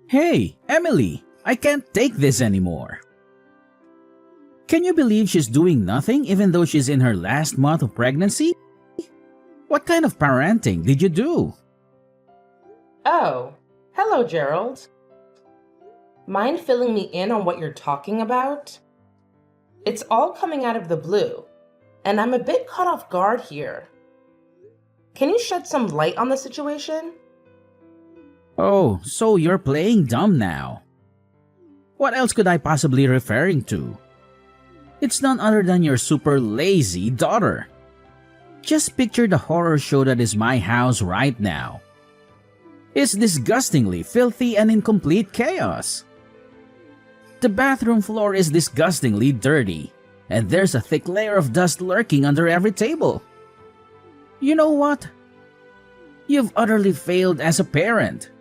Hey, Emily, I can't take this anymore. Can you believe she's doing nothing even though she's in her last month of pregnancy? What kind of parenting did you do? Oh, hello, Gerald. Mind filling me in on what you're talking about? It's all coming out of the blue, and I'm a bit caught off guard here. Can you shed some light on the situation? Oh, so you're playing dumb now. What else could I possibly referring to? It's none other than your super lazy daughter. Just picture the horror show that is my house right now. It's disgustingly filthy and in complete chaos. The bathroom floor is disgustingly dirty, and there's a thick layer of dust lurking under every table. You know what? You've utterly failed as a parent.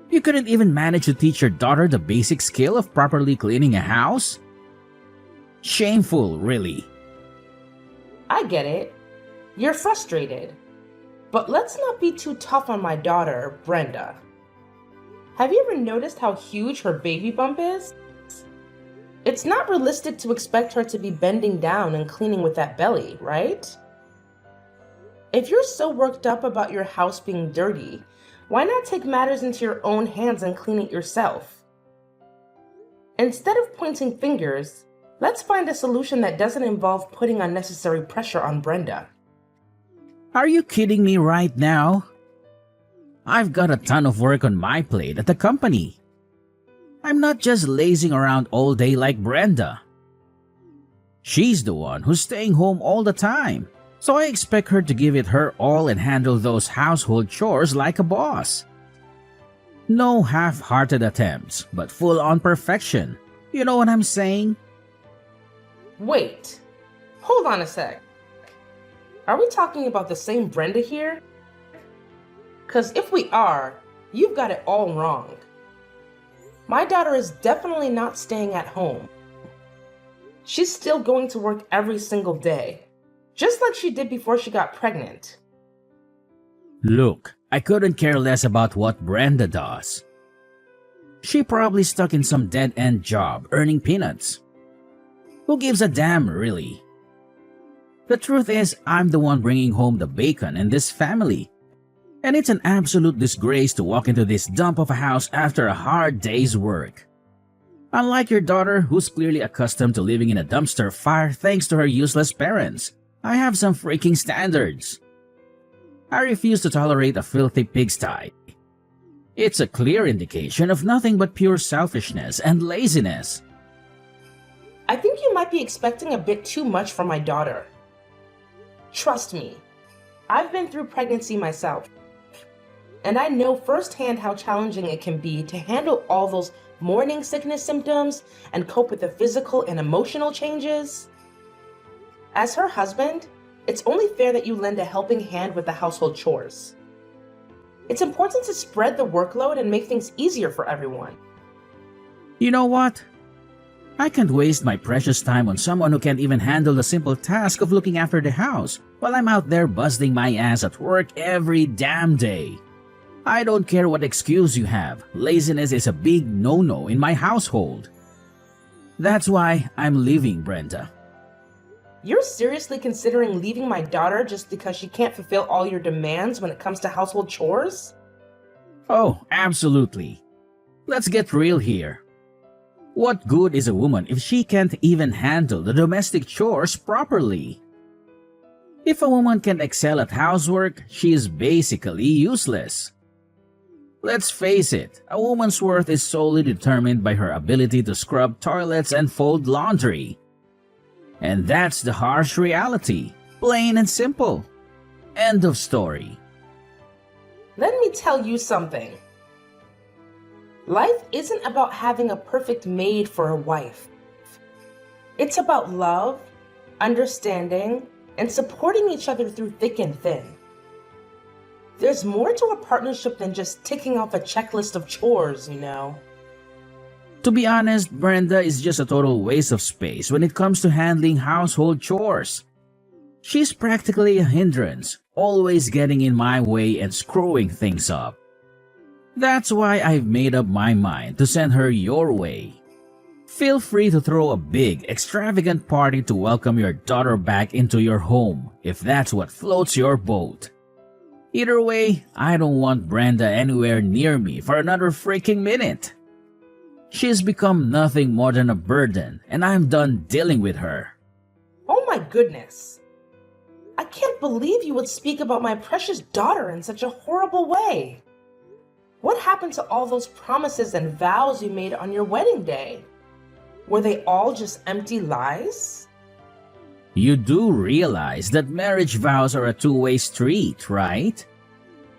You couldn't even manage to teach your daughter the basic skill of properly cleaning a house? Shameful, really. I get it. You're frustrated. But let's not be too tough on my daughter, Brenda. Have you ever noticed how huge her baby bump is? It's not realistic to expect her to be bending down and cleaning with that belly, right? If you're so worked up about your house being dirty, why not take matters into your own hands and clean it yourself? Instead of pointing fingers, let's find a solution that doesn't involve putting unnecessary pressure on Brenda. Are you kidding me right now? I've got a ton of work on my plate at the company. I'm not just lazing around all day like Brenda. She's the one who's staying home all the time, so I expect her to give it her all and handle those household chores like a boss. No half-hearted attempts, but full-on perfection. You know what I'm saying? Wait, hold on a sec. Are we talking about the same Brenda here? 'Cause if we are, you've got it all wrong. My daughter is definitely not staying at home. She's still going to work every single day, just like she did before she got pregnant. Look, I couldn't care less about what Brenda does. She probably stuck in some dead-end job earning peanuts. Who gives a damn, really? The truth is, I'm the one bringing home the bacon in this family. And it's an absolute disgrace to walk into this dump of a house after a hard day's work. Unlike your daughter, who's clearly accustomed to living in a dumpster fire thanks to her useless parents, I have some freaking standards. I refuse to tolerate a filthy pigsty. It's a clear indication of nothing but pure selfishness and laziness. I think you might be expecting a bit too much from my daughter. Trust me, I've been through pregnancy myself, and I know firsthand how challenging it can be to handle all those morning sickness symptoms and cope with the physical and emotional changes. As her husband, it's only fair that you lend a helping hand with the household chores. It's important to spread the workload and make things easier for everyone. You know what? I can't waste my precious time on someone who can't even handle the simple task of looking after the house while I'm out there busting my ass at work every damn day. I don't care what excuse you have, laziness is a big no-no in my household. That's why I'm leaving, Brenda. You're seriously considering leaving my daughter just because she can't fulfill all your demands when it comes to household chores? Oh, absolutely. Let's get real here. What good is a woman if she can't even handle the domestic chores properly? If a woman can excel at housework, she is basically useless. Let's face it, a woman's worth is solely determined by her ability to scrub toilets and fold laundry. And that's the harsh reality, plain and simple. End of story. Let me tell you something. Life isn't about having a perfect maid for a wife. It's about love, understanding, and supporting each other through thick and thin. There's more to a partnership than just ticking off a checklist of chores, you know. To be honest, Brenda is just a total waste of space when it comes to handling household chores. She's practically a hindrance, always getting in my way and screwing things up. That's why I've made up my mind to send her your way. Feel free to throw a big, extravagant party to welcome your daughter back into your home if that's what floats your boat. Either way, I don't want Brenda anywhere near me for another freaking minute. She's become nothing more than a burden, and I'm done dealing with her. Oh my goodness. I can't believe you would speak about my precious daughter in such a horrible way. What happened to all those promises and vows you made on your wedding day? Were they all just empty lies? You do realize that marriage vows are a two-way street, right?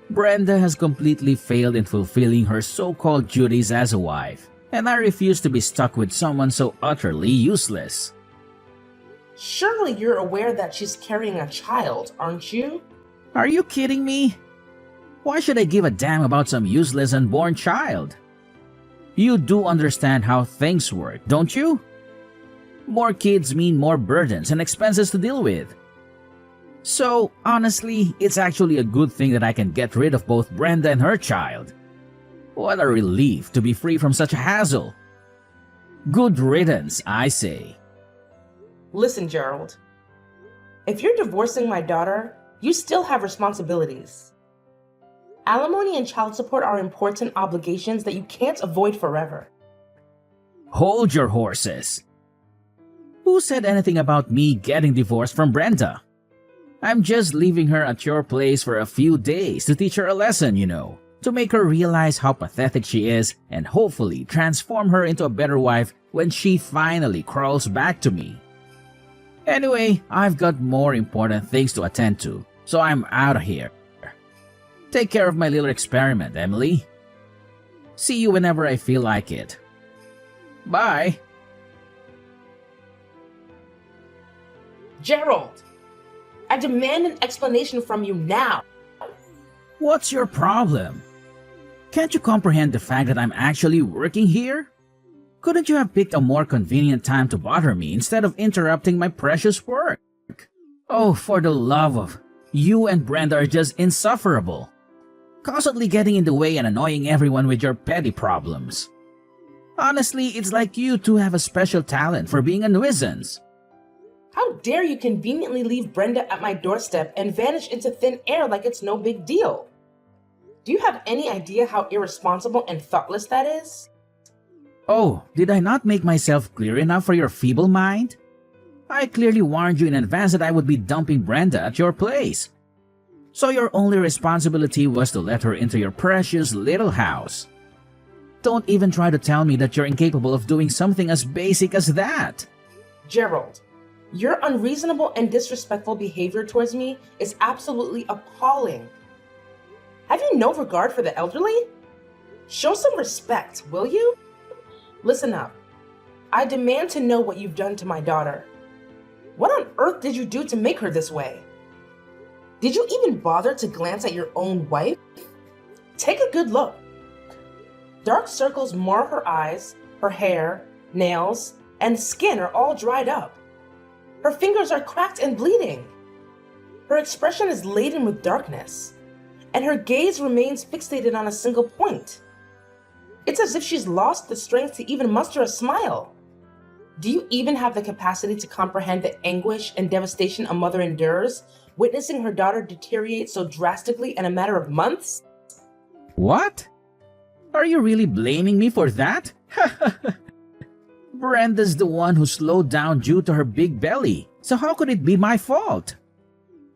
Brenda has completely failed in fulfilling her so-called duties as a wife, and I refuse to be stuck with someone so utterly useless. Surely you're aware that she's carrying a child, aren't you? Are you kidding me? Why should I give a damn about some useless unborn child? You do understand how things work, don't you? More kids mean more burdens and expenses to deal with. So, honestly, it's actually a good thing that I can get rid of both Brenda and her child. What a relief to be free from such a hassle. Good riddance, I say. Listen, Gerald. If you're divorcing my daughter, you still have responsibilities. Alimony and child support are important obligations that you can't avoid forever. Hold your horses. Who said anything about me getting divorced from Brenda? I'm just leaving her at your place for a few days to teach her a lesson, to make her realize how pathetic she is and hopefully transform her into a better wife when she finally crawls back to me. Anyway, I've got more important things to attend to, so I'm out of here. Take care of my little experiment, Emily. See you whenever I feel like it. Bye. Gerald, I demand an explanation from you now. What's your problem? Can't you comprehend the fact that I'm actually working here? Couldn't you have picked a more convenient time to bother me instead of interrupting my precious work? Oh, for the love of... You and Brenda are just insufferable. Constantly getting in the way and annoying everyone with your petty problems. Honestly, it's like you two have a special talent for being a nuisance. How dare you conveniently leave Brenda at my doorstep and vanish into thin air like it's no big deal? Do you have any idea how irresponsible and thoughtless that is? Oh, did I not make myself clear enough for your feeble mind? I clearly warned you in advance that I would be dumping Brenda at your place. So your only responsibility was to let her into your precious little house. Don't even try to tell me that you're incapable of doing something as basic as that. Gerald, your unreasonable and disrespectful behavior towards me is absolutely appalling. Have you no regard for the elderly? Show some respect, will you? Listen up. I demand to know what you've done to my daughter. What on earth did you do to make her this way? Did you even bother to glance at your own wife? Take a good look. Dark circles mar her eyes, her hair, nails, and skin are all dried up. Her fingers are cracked and bleeding. Her expression is laden with darkness, and her gaze remains fixated on a single point. It's as if she's lost the strength to even muster a smile. Do you even have the capacity to comprehend the anguish and devastation a mother endures, witnessing her daughter deteriorate so drastically in a matter of months? What? Are you really blaming me for that? Brenda's the one who slowed down due to her big belly, so how could it be my fault?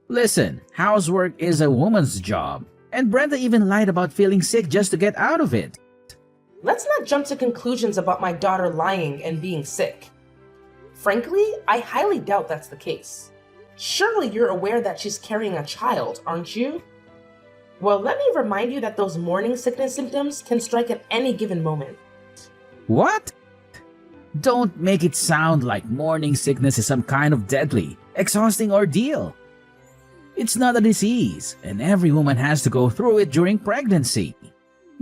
Listen, housework is a woman's job, and Brenda even lied about feeling sick just to get out of it. Let's not jump to conclusions about my daughter lying and being sick. Frankly, I highly doubt that's the case. Surely you're aware that she's carrying a child, aren't you? Well, let me remind you that those morning sickness symptoms can strike at any given moment. What? Don't make it sound like morning sickness is some kind of deadly, exhausting ordeal. It's not a disease, and every woman has to go through it during pregnancy.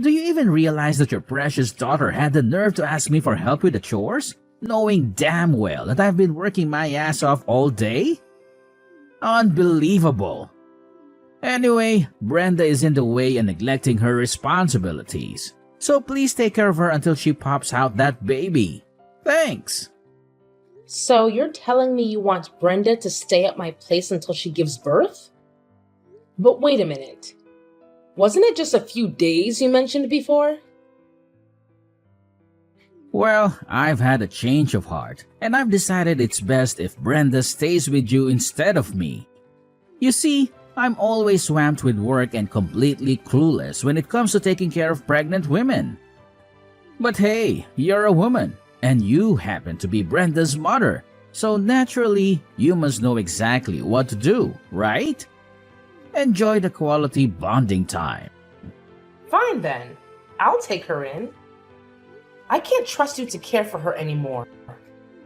Do you even realize that your precious daughter had the nerve to ask me for help with the chores, knowing damn well that I've been working my ass off all day? Unbelievable. Anyway, Brenda is in the way and neglecting her responsibilities. So please take care of her until she pops out that baby. Thanks. So you're telling me you want Brenda to stay at my place until she gives birth? But wait a minute. Wasn't it just a few days you mentioned before? Well, I've had a change of heart, and I've decided it's best if Brenda stays with you instead of me. You see, I'm always swamped with work and completely clueless when it comes to taking care of pregnant women. But hey, you're a woman, and you happen to be Brenda's mother, so naturally, you must know exactly what to do, right? Enjoy the quality bonding time. Fine then. I'll take her in. I can't trust you to care for her anymore.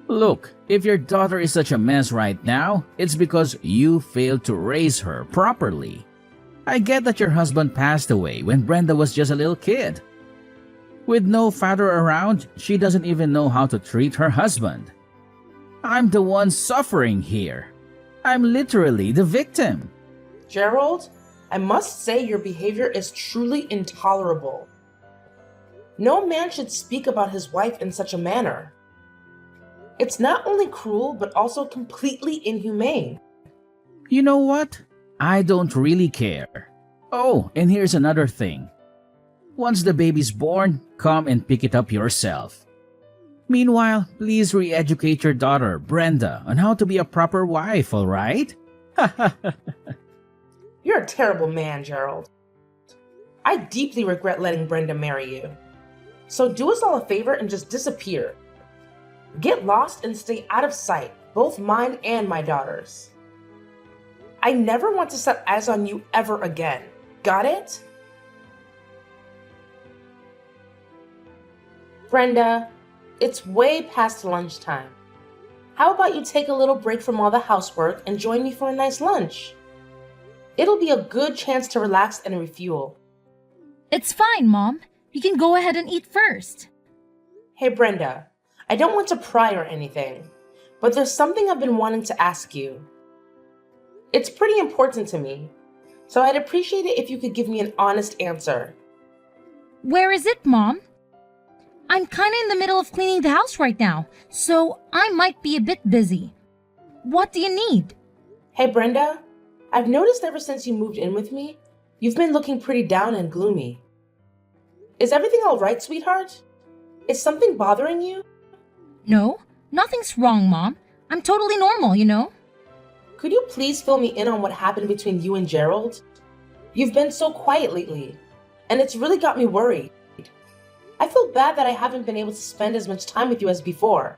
Look, if your daughter is such a mess right now, it's because you failed to raise her properly. I get that your husband passed away when Brenda was just a little kid. With no father around, she doesn't even know how to treat her husband. I'm the one suffering here. I'm literally the victim. Gerald, I must say your behavior is truly intolerable. No man should speak about his wife in such a manner. It's not only cruel, but also completely inhumane. You know what? I don't really care. Oh, and here's another thing. Once the baby's born, come and pick it up yourself. Meanwhile, please re-educate your daughter, Brenda, on how to be a proper wife, alright? You're a terrible man, Gerald. I deeply regret letting Brenda marry you. So do us all a favor and just disappear. Get lost and stay out of sight, both mine and my daughter's. I never want to set eyes on you ever again. Got it? Brenda, it's way past lunchtime. How about you take a little break from all the housework and join me for a nice lunch? It'll be a good chance to relax and refuel. It's fine, Mom. You can go ahead and eat first. Hey, Brenda, I don't want to pry or anything, but there's something I've been wanting to ask you. It's pretty important to me, so I'd appreciate it if you could give me an honest answer. Where is it, Mom? I'm kinda in the middle of cleaning the house right now, so I might be a bit busy. What do you need? Hey, Brenda, I've noticed ever since you moved in with me, you've been looking pretty down and gloomy. Is everything all right, sweetheart? Is something bothering you? No, nothing's wrong, Mom. I'm totally normal, you know? Could you please fill me in on what happened between you and Gerald? You've been so quiet lately, and it's really got me worried. I feel bad that I haven't been able to spend as much time with you as before.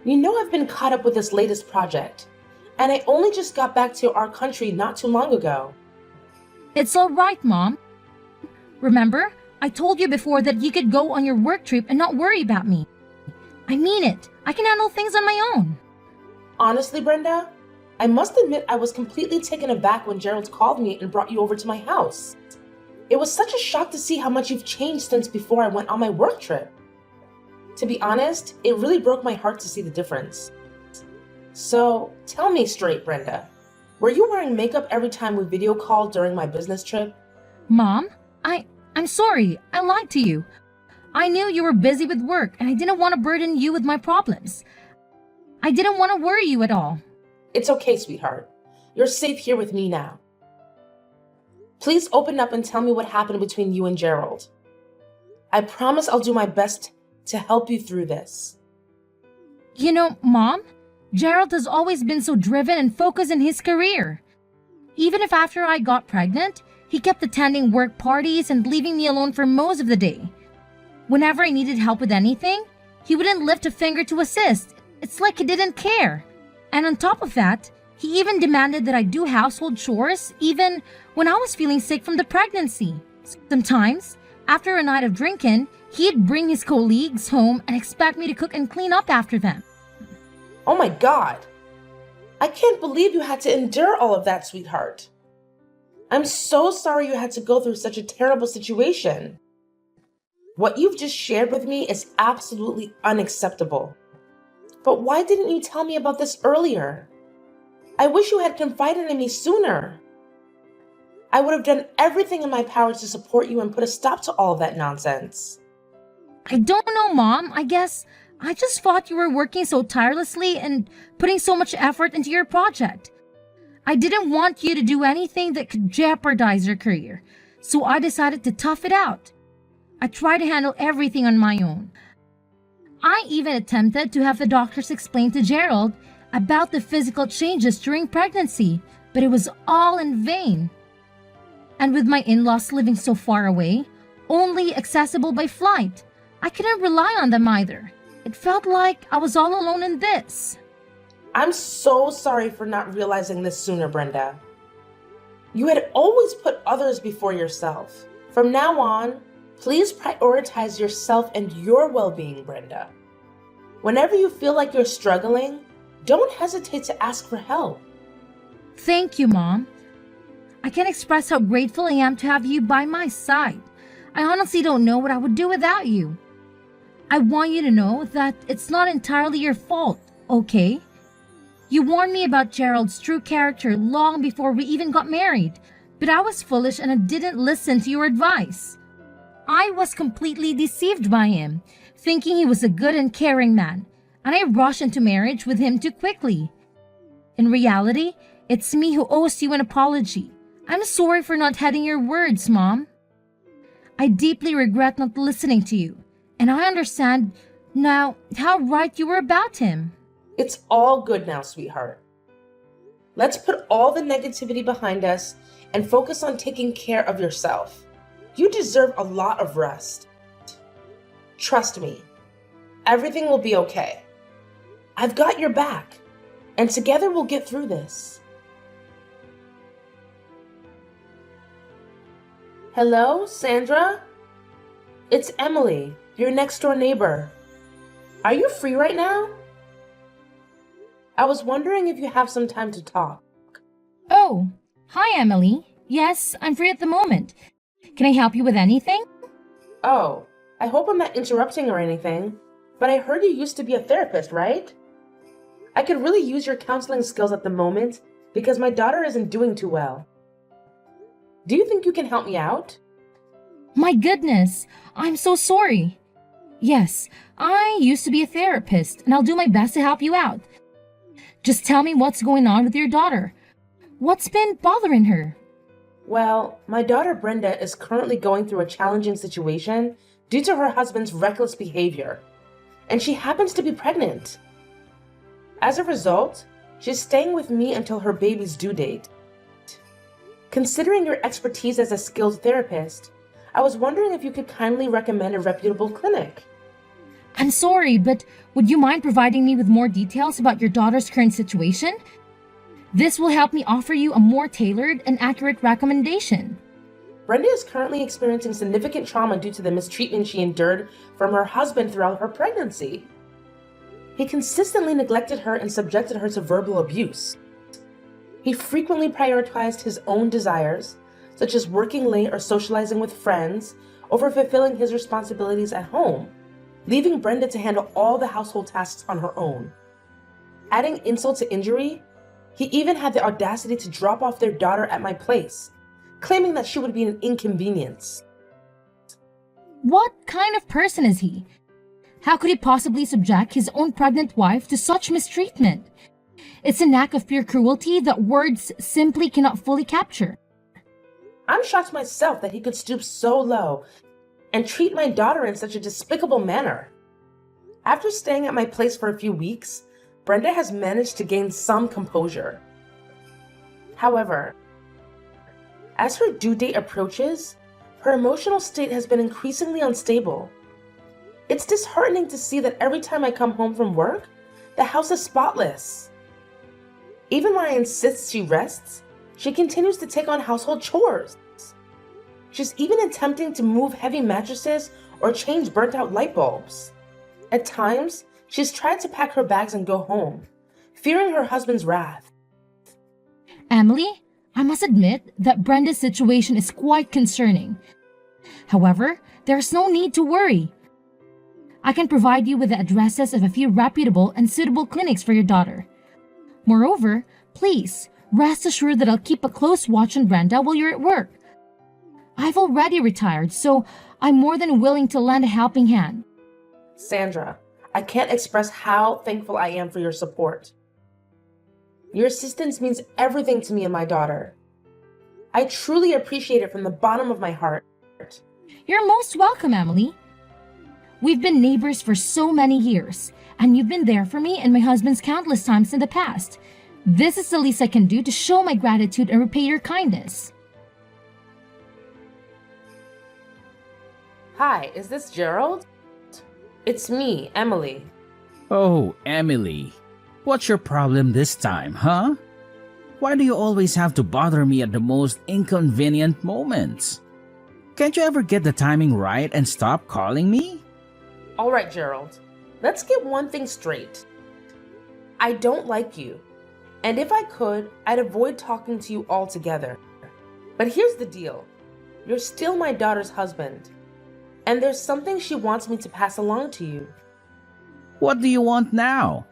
You know I've been caught up with this latest project, and I only just got back to our country not too long ago. It's all right, Mom. Remember, I told you before that you could go on your work trip and not worry about me. I mean it. I can handle things on my own. Honestly, Brenda, I must admit I was completely taken aback when Gerald called me and brought you over to my house. It was such a shock to see how much you've changed since before I went on my work trip. To be honest, it really broke my heart to see the difference. So, tell me straight, Brenda. Were you wearing makeup every time we video called during my business trip? Mom, I'm sorry. I lied to you. I knew you were busy with work and I didn't want to burden you with my problems. I didn't want to worry you at all. It's okay, sweetheart. You're safe here with me now. Please open up and tell me what happened between you and Gerald. I promise I'll do my best to help you through this. You know, Mom, Gerald has always been so driven and focused in his career. Even if after I got pregnant, he kept attending work parties and leaving me alone for most of the day. Whenever I needed help with anything, he wouldn't lift a finger to assist. It's like he didn't care. And on top of that, he even demanded that I do household chores even when I was feeling sick from the pregnancy. Sometimes, after a night of drinking, he'd bring his colleagues home and expect me to cook and clean up after them. Oh my God! I can't believe you had to endure all of that, sweetheart. I'm so sorry you had to go through such a terrible situation. What you've just shared with me is absolutely unacceptable. But why didn't you tell me about this earlier? I wish you had confided in me sooner. I would have done everything in my power to support you and put a stop to all of that nonsense. I don't know, Mom. I guess I just thought you were working so tirelessly and putting so much effort into your project. I didn't want you to do anything that could jeopardize your career, so I decided to tough it out. I tried to handle everything on my own. I even attempted to have the doctors explain to Gerald about the physical changes during pregnancy, but it was all in vain. And with my in-laws living so far away, only accessible by flight, I couldn't rely on them either. It felt like I was all alone in this. I'm so sorry for not realizing this sooner, Brenda. You had always put others before yourself. From now on, please prioritize yourself and your well-being, Brenda. Whenever you feel like you're struggling, don't hesitate to ask for help. Thank you, Mom. I can't express how grateful I am to have you by my side. I honestly don't know what I would do without you. I want you to know that it's not entirely your fault, okay? You warned me about Gerald's true character long before we even got married, but I was foolish and I didn't listen to your advice. I was completely deceived by him, thinking he was a good and caring man, and I rushed into marriage with him too quickly. In reality, it's me who owes you an apology. I'm sorry for not heeding your words, Mom. I deeply regret not listening to you, and I understand now how right you were about him. It's all good now, sweetheart. Let's put all the negativity behind us and focus on taking care of yourself. You deserve a lot of rest. Trust me, everything will be okay. I've got your back, and together we'll get through this. Hello, Sandra? It's Emily, your next door neighbor. Are you free right now? I was wondering if you have some time to talk. Oh, hi, Emily. Yes, I'm free at the moment. Can I help you with anything? Oh, I hope I'm not interrupting or anything, but I heard you used to be a therapist, right? I could really use your counseling skills at the moment because my daughter isn't doing too well. Do you think you can help me out? My goodness, I'm so sorry. Yes, I used to be a therapist, and I'll do my best to help you out. Just tell me what's going on with your daughter. What's been bothering her? Well, my daughter Brenda is currently going through a challenging situation due to her husband's reckless behavior, and she happens to be pregnant. As a result, she's staying with me until her baby's due date. Considering your expertise as a skilled therapist, I was wondering if you could kindly recommend a reputable clinic. I'm sorry, but would you mind providing me with more details about your daughter's current situation? This will help me offer you a more tailored and accurate recommendation. Brenda is currently experiencing significant trauma due to the mistreatment she endured from her husband throughout her pregnancy. He consistently neglected her and subjected her to verbal abuse. He frequently prioritized his own desires, such as working late or socializing with friends, over fulfilling his responsibilities at home, leaving Brenda to handle all the household tasks on her own. Adding insult to injury, he even had the audacity to drop off their daughter at my place, claiming that she would be an inconvenience. What kind of person is he? How could he possibly subject his own pregnant wife to such mistreatment? It's an act of pure cruelty that words simply cannot fully capture. I'm shocked myself that he could stoop so low and treat my daughter in such a despicable manner. After staying at my place for a few weeks, Brenda has managed to gain some composure. However, as her due date approaches, her emotional state has been increasingly unstable. It's disheartening to see that every time I come home from work, the house is spotless. Even when I insist she rests, she continues to take on household chores. She's even attempting to move heavy mattresses or change burnt-out light bulbs. At times, she's tried to pack her bags and go home, fearing her husband's wrath. Emily, I must admit that Brenda's situation is quite concerning. However, there's no need to worry. I can provide you with the addresses of a few reputable and suitable clinics for your daughter. Moreover, please Rest assured that I'll keep a close watch on Brenda while you're at work. I've already retired, so I'm more than willing to lend a helping hand. Sandra, I can't express how thankful I am for your support. Your assistance means everything to me and my daughter. I truly appreciate it from the bottom of my heart. You're most welcome, Emily. We've been neighbors for so many years, and you've been there for me and my husband's countless times in the past. This is the least I can do to show my gratitude and repay your kindness. Hi, is this Gerald? It's me, Emily. Oh, Emily. What's your problem this time, huh? Why do you always have to bother me at the most inconvenient moments? Can't you ever get the timing right and stop calling me? All right, Gerald. Let's get one thing straight. I don't like you. And if I could, I'd avoid talking to you altogether. But here's the deal. You're still my daughter's husband. And there's something she wants me to pass along to you. What do you want now?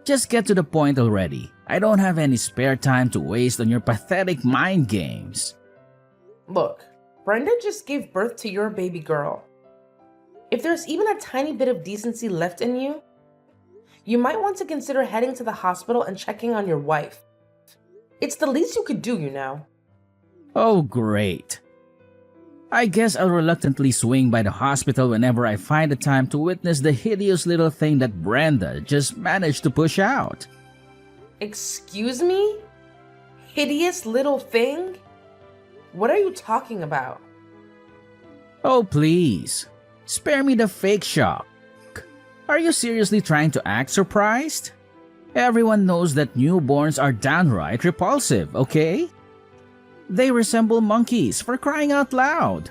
Just get to the point already. I don't have any spare time to waste on your pathetic mind games. Look, Brenda just gave birth to your baby girl. If there's even a tiny bit of decency left in you, you might want to consider heading to the hospital and checking on your wife. It's the least you could do, you know. Oh, great. I guess I'll reluctantly swing by the hospital whenever I find the time to witness the hideous little thing that Brenda just managed to push out. Excuse me? Hideous little thing? What are you talking about? Oh, please. Spare me the fake shock. Are you seriously trying to act surprised? Everyone knows that newborns are downright repulsive, okay? They resemble monkeys, for crying out loud.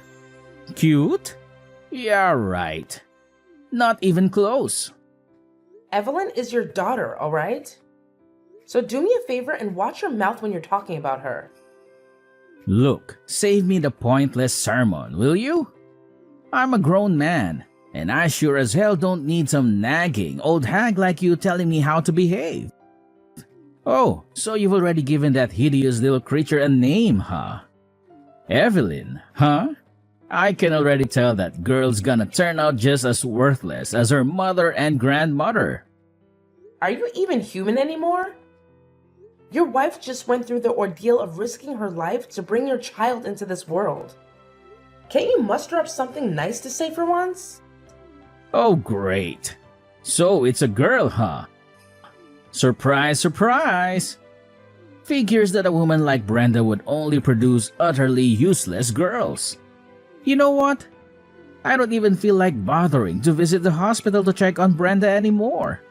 Cute? Yeah, right. Not even close. Evelyn is your daughter, all right? So do me a favor and watch your mouth when you're talking about her. Look, save me the pointless sermon, will you? I'm a grown man, and I sure as hell don't need some nagging old hag like you telling me how to behave. Oh, so you've already given that hideous little creature a name, huh? Evelyn, huh? I can already tell that girl's gonna turn out just as worthless as her mother and grandmother. Are you even human anymore? Your wife just went through the ordeal of risking her life to bring your child into this world. Can't you muster up something nice to say for once? Oh, great. So it's a girl, huh? Surprise, surprise! Figures that a woman like Brenda would only produce utterly useless girls. You know what? I don't even feel like bothering to visit the hospital to check on Brenda anymore.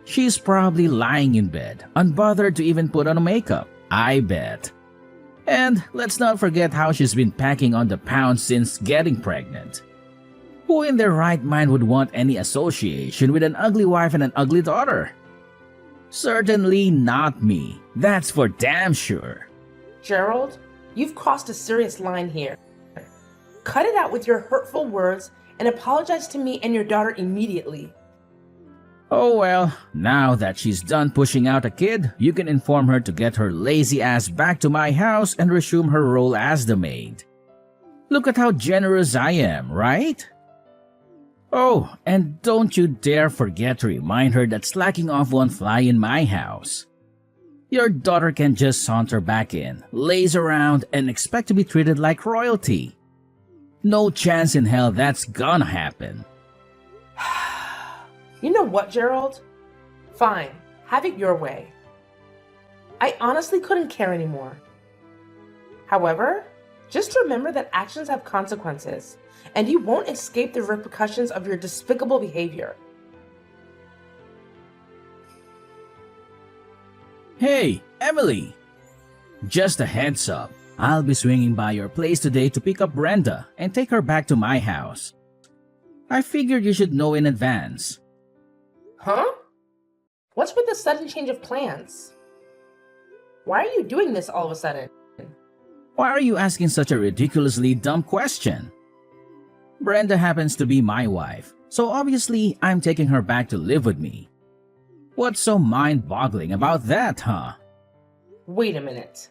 She's probably lying in bed, unbothered to even put on makeup, I bet. And let's not forget how she's been packing on the pounds since getting pregnant. Who in their right mind would want any association with an ugly wife and an ugly daughter? Certainly not me. That's for damn sure. Gerald, you've crossed a serious line here. Cut it out with your hurtful words and apologize to me and your daughter immediately. Oh well, now that she's done pushing out a kid, you can inform her to get her lazy ass back to my house and resume her role as the maid. Look at how generous I am, right? Oh, and don't you dare forget to remind her that slacking off won't fly in my house. Your daughter can just saunter back in, laze around, and expect to be treated like royalty. No chance in hell that's gonna happen. You know what, Gerald? Fine, have it your way. I honestly couldn't care anymore. However, just remember that actions have consequences, and you won't escape the repercussions of your despicable behavior. Hey, Emily! Just a heads up, I'll be swinging by your place today to pick up Brenda and take her back to my house. I figured you should know in advance. Huh? What's with the sudden change of plans? Why are you doing this all of a sudden? Why are you asking such a ridiculously dumb question? Brenda happens to be my wife, so obviously I'm taking her back to live with me. What's so mind-boggling about that, huh? Wait a minute.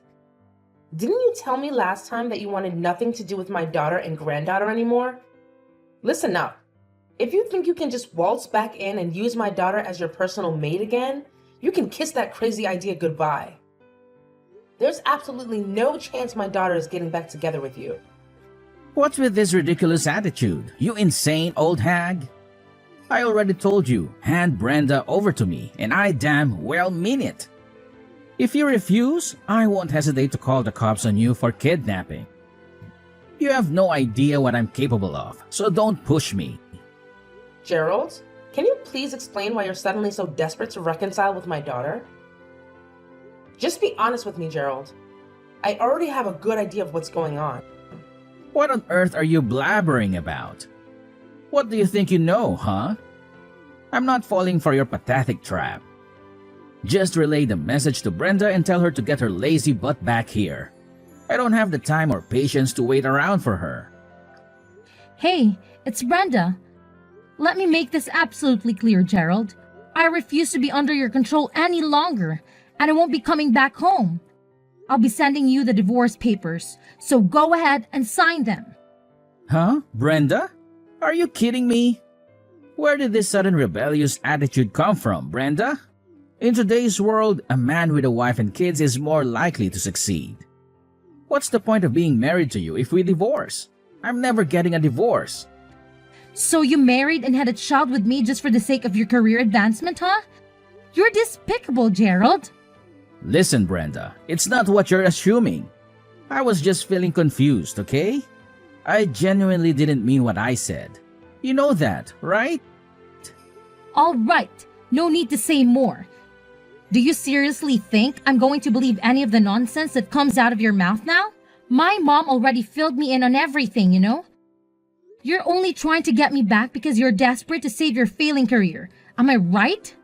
Didn't you tell me last time that you wanted nothing to do with my daughter and granddaughter anymore? Listen up. If you think you can just waltz back in and use my daughter as your personal maid again, you can kiss that crazy idea goodbye. There's absolutely no chance my daughter is getting back together with you. What's with this ridiculous attitude, you insane old hag? I already told you, hand Brenda over to me, and I damn well mean it. If you refuse, I won't hesitate to call the cops on you for kidnapping. You have no idea what I'm capable of, so don't push me. Gerald, can you please explain why you're suddenly so desperate to reconcile with my daughter? Just be honest with me, Gerald. I already have a good idea of what's going on. What on earth are you blabbering about? What do you think you know, huh? I'm not falling for your pathetic trap. Just relay the message to Brenda and tell her to get her lazy butt back here. I don't have the time or patience to wait around for her. Hey, it's Brenda. Let me make this absolutely clear, Gerald. I refuse to be under your control any longer, and I won't be coming back home. I'll be sending you the divorce papers, so go ahead and sign them. Huh? Brenda? Are you kidding me? Where did this sudden rebellious attitude come from, Brenda? In today's world, a man with a wife and kids is more likely to succeed. What's the point of being married to you if we divorce? I'm never getting a divorce. So you married and had a child with me just for the sake of your career advancement, huh? You're despicable, Gerald. Listen, Brenda, it's not what you're assuming. I was just feeling confused, okay? I genuinely didn't mean what I said. You know that, right? All right, no need to say more. Do you seriously think I'm going to believe any of the nonsense that comes out of your mouth now? My mom already filled me in on everything, you know? You're only trying to get me back because you're desperate to save your failing career. Am I right?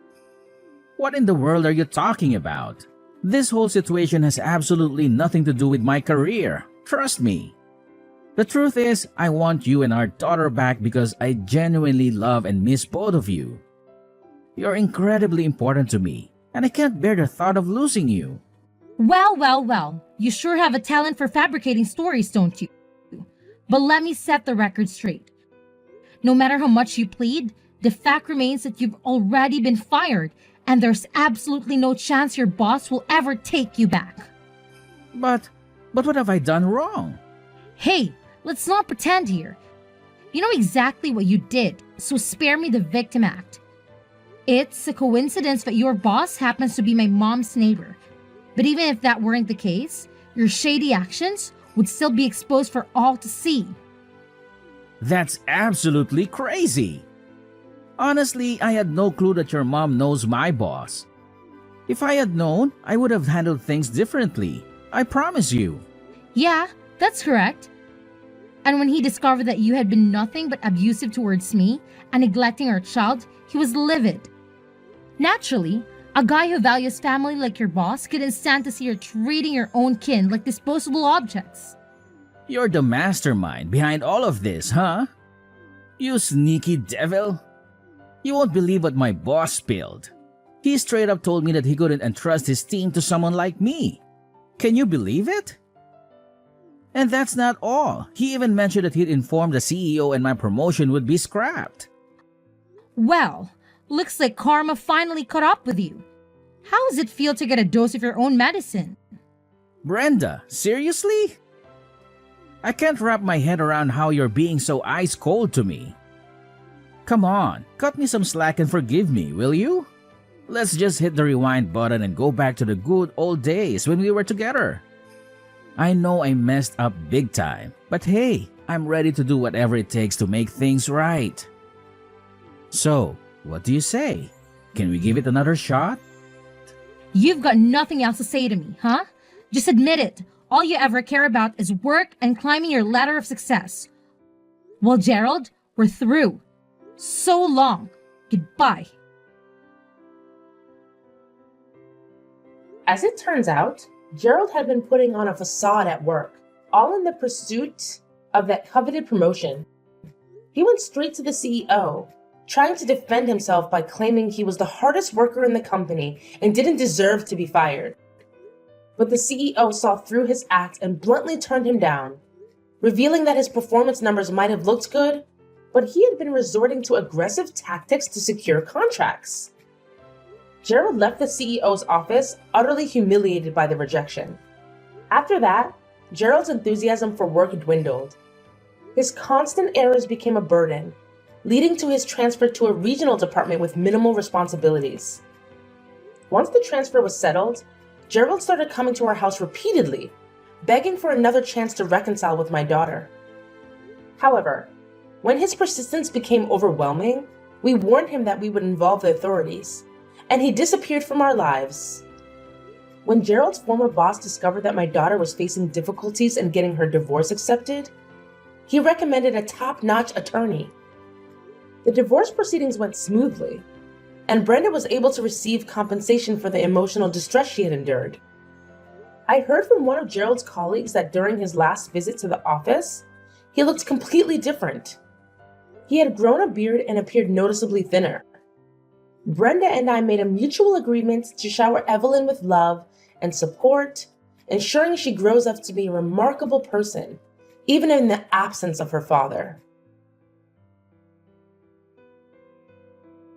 What in the world are you talking about? This whole situation has absolutely nothing to do with my career. Trust me. The truth is, I want you and our daughter back because I genuinely love and miss both of you. You're incredibly important to me, and I can't bear the thought of losing you. Well. You sure have a talent for fabricating stories, don't you? But let me set the record straight. No matter how much you plead, the fact remains that you've already been fired, and there's absolutely no chance your boss will ever take you back. But what have I done wrong? Hey, let's not pretend here. You know exactly what you did, so spare me the victim act. It's a coincidence that your boss happens to be my mom's neighbor. But even if that weren't the case, your shady actions would still be exposed for all to see. That's absolutely crazy. Honestly, I had no clue that your mom knows my boss. If I had known, I would have handled things differently. I promise you. Yeah, that's correct. And when he discovered that you had been nothing but abusive towards me and neglecting our child, he was livid. Naturally, a guy who values family like your boss couldn't stand to see you treating your own kin like disposable objects. You're the mastermind behind all of this, huh? You sneaky devil. You won't believe what my boss spilled. He straight up told me that he couldn't entrust his team to someone like me. Can you believe it? And that's not all. He even mentioned that he'd informed the CEO and my promotion would be scrapped. Well, looks like karma finally caught up with you. How does it feel to get a dose of your own medicine? Brenda, seriously? I can't wrap my head around how you're being so ice cold to me. Come on, cut me some slack and forgive me, will you? Let's just hit the rewind button and go back to the good old days when we were together. I know I messed up big time, but hey, I'm ready to do whatever it takes to make things right. So, what do you say? Can we give it another shot? You've got nothing else to say to me, huh? Just admit it. All you ever care about is work and climbing your ladder of success. Well, Gerald, we're through. So long. Goodbye. As it turns out, Gerald had been putting on a facade at work, all in the pursuit of that coveted promotion. He went straight to the CEO, trying to defend himself by claiming he was the hardest worker in the company and didn't deserve to be fired. But the CEO saw through his act and bluntly turned him down, revealing that his performance numbers might have looked good, but he had been resorting to aggressive tactics to secure contracts. Gerald left the CEO's office, utterly humiliated by the rejection. After that, Gerald's enthusiasm for work dwindled. His constant errors became a burden, leading to his transfer to a regional department with minimal responsibilities. Once the transfer was settled, Gerald started coming to our house repeatedly, begging for another chance to reconcile with my daughter. However, when his persistence became overwhelming, we warned him that we would involve the authorities, and he disappeared from our lives. When Gerald's former boss discovered that my daughter was facing difficulties in getting her divorce accepted, he recommended a top-notch attorney. The divorce proceedings went smoothly, and Brenda was able to receive compensation for the emotional distress she had endured. I heard from one of Gerald's colleagues that during his last visit to the office, he looked completely different. He had grown a beard and appeared noticeably thinner. Brenda and I made a mutual agreement to shower Evelyn with love and support, ensuring she grows up to be a remarkable person, even in the absence of her father.